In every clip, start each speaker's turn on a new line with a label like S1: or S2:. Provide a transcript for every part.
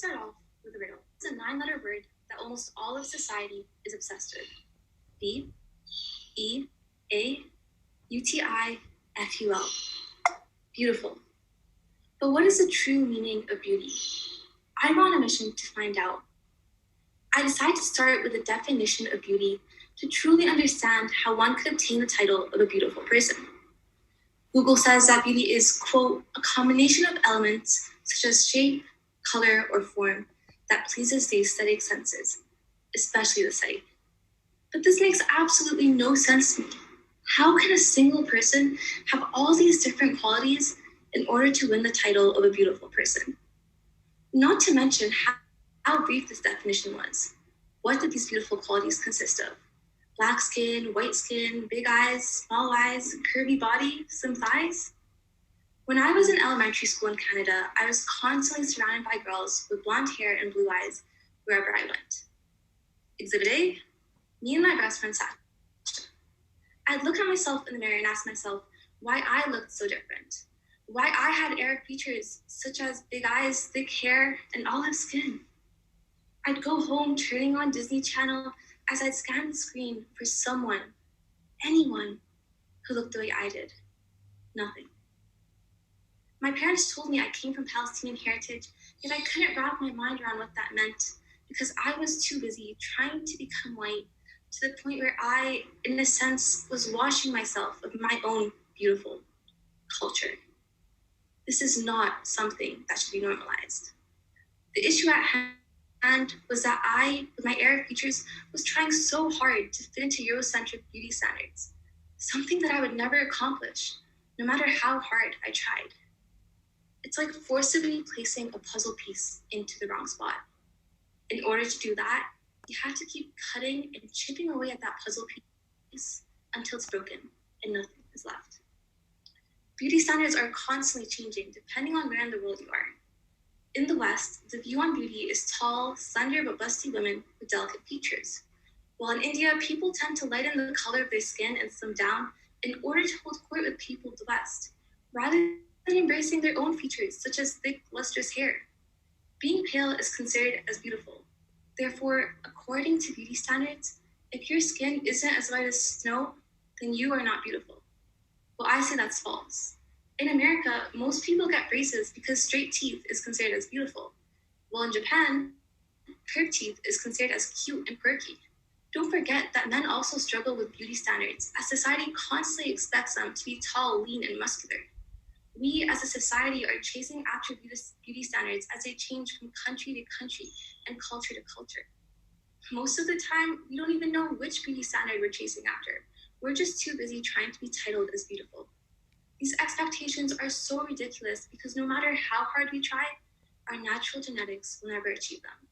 S1: start off with a riddle. It's a 9-letter word that almost all of society is obsessed with. B-E-A-U-T-I-F-U-L. Beautiful. But what is the true meaning of beauty? I'm on a mission to find out. I decided to start with a definition of beauty to truly understand how one could obtain the title of a beautiful person. Google says that beauty is, quote, a combination of elements such as shape, color, or form that pleases the aesthetic senses, especially the sight. But this makes absolutely no sense to me. How can a single person have all these different qualities in order to win the title of a beautiful person? Not to mention how brief this definition was. What did these beautiful qualities consist of? Black skin, white skin, big eyes, small eyes, curvy body, slim thighs? When I was in elementary school in Canada, I was constantly surrounded by girls with blonde hair and blue eyes wherever I went. Exhibit A, me and my best friend sat. I'd look at myself in the mirror and ask myself why I looked so different. Why I had Arab features such as big eyes, thick hair, and olive skin. I'd go home turning on Disney Channel as I'd scan the screen for someone, anyone, who looked the way I did. Nothing. My parents told me I came from Palestinian heritage, yet I couldn't wrap my mind around what that meant because I was too busy trying to become white to the point where I, in a sense, was washing myself of my own beautiful culture. This is not something that should be normalized. The issue at hand was that I, with my Arab features, was trying so hard to fit into Eurocentric beauty standards, something that I would never accomplish, no matter how hard I tried. It's like forcibly placing a puzzle piece into the wrong spot. In order to do that, you have to keep cutting and chipping away at that puzzle piece until it's broken and nothing is left. Beauty standards are constantly changing depending on where in the world you are. In the West, the view on beauty is tall, slender, but busty women with delicate features. While in India, people tend to lighten the color of their skin and slim down in order to hold court with people of the West, rather than embracing their own features, such as thick, lustrous hair. Being pale is considered as beautiful. Therefore, according to beauty standards, if your skin isn't as white as snow, then you are not beautiful. Well, I say that's false. In America, most people get braces because straight teeth is considered as beautiful, while in Japan, curved teeth is considered as cute and quirky. Don't forget that men also struggle with beauty standards, as society constantly expects them to be tall, lean, and muscular. We as a society are chasing after beauty standards as they change from country to country and culture to culture. Most of the time, we don't even know which beauty standard we're chasing after. We're just too busy trying to be titled as beautiful. These expectations are so ridiculous because no matter how hard we try, our natural genetics will never achieve them.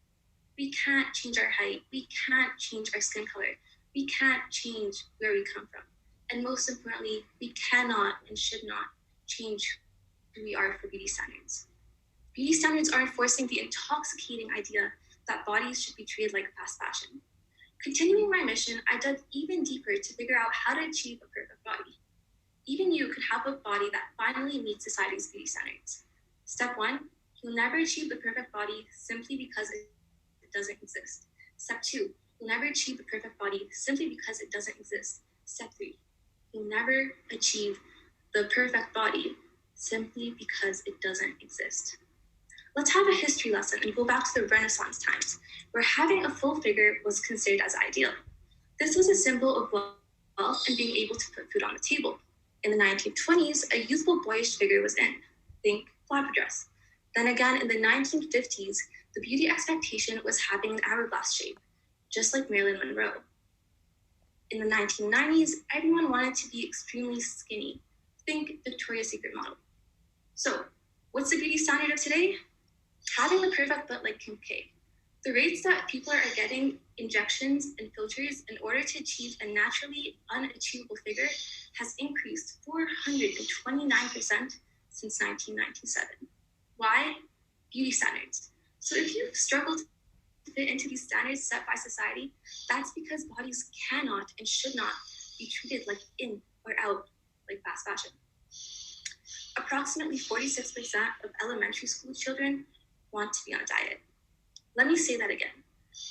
S1: We can't change our height. We can't change our skin color. We can't change where we come from. And most importantly, we cannot and should not change who we are for beauty standards. Beauty standards are enforcing the intoxicating idea that bodies should be treated like fast fashion. Continuing my mission, I dug even deeper to figure out how to achieve a perfect body. Even you could have a body that finally meets society's beauty standards. Step 1, you'll never achieve the perfect body simply because it doesn't exist. Step 2, you'll never achieve the perfect body simply because it doesn't exist. Step 3, you'll never achieve the perfect body simply because it doesn't exist. Let's have a history lesson and go back to the Renaissance times, where having a full figure was considered as ideal. This was a symbol of wealth and being able to put food on the table. In the 1920s, a youthful, boyish figure was in. Think flapper dress. Then again, in the 1950s, the beauty expectation was having an hourglass shape, just like Marilyn Monroe. In the 1990s, everyone wanted to be extremely skinny. Think Victoria's Secret model. So, what's the beauty standard of today? Having the perfect butt like Kim K. The rates that people are getting injections and filters in order to achieve a naturally unachievable figure has increased 429% since 1997. Why? Beauty standards. So if you struggle to fit into these standards set by society, that's because bodies cannot and should not be treated like in or out like fast fashion. Approximately 46% of elementary school children want to be on a diet. Let me say that again.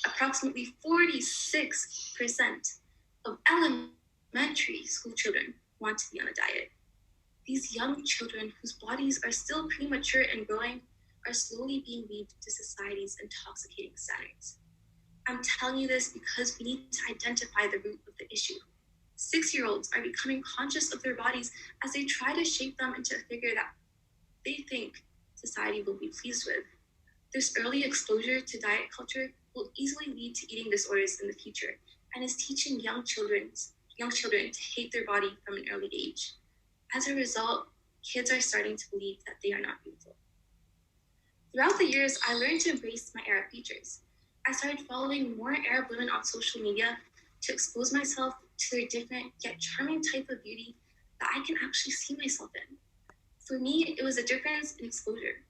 S1: Approximately 46% of elementary school children want to be on a diet. These young children, whose bodies are still premature and growing, are slowly being weaved to society's intoxicating standards. I'm telling you this because we need to identify the root of the issue. 6-year-olds are becoming conscious of their bodies as they try to shape them into a figure that they think society will be pleased with. This early exposure to diet culture will easily lead to eating disorders in the future and is teaching young children to hate their body from an early age. As a result, kids are starting to believe that they are not beautiful. Throughout the years, I learned to embrace my Arab features. I started following more Arab women on social media to expose myself to their different yet charming type of beauty that I can actually see myself in. For me, it was a difference in exposure.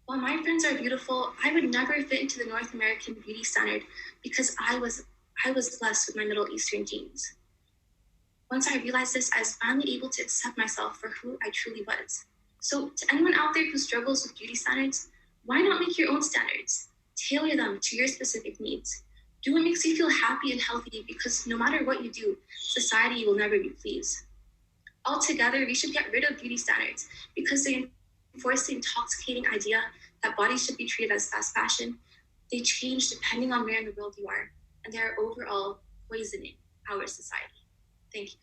S1: While my friends are beautiful, I would never fit into the North American beauty standard because I was blessed with my Middle Eastern genes. Once I realized this, I was finally able to accept myself for who I truly was. So to anyone out there who struggles with beauty standards, why not make your own standards? Tailor them to your specific needs. Do what makes you feel happy and healthy, because no matter what you do, society will never be pleased. Altogether, we should get rid of beauty standards because they enforce the intoxicating idea that bodies should be treated as fast fashion. They change depending on where in the world you are, and they are overall poisoning our society. Thank you.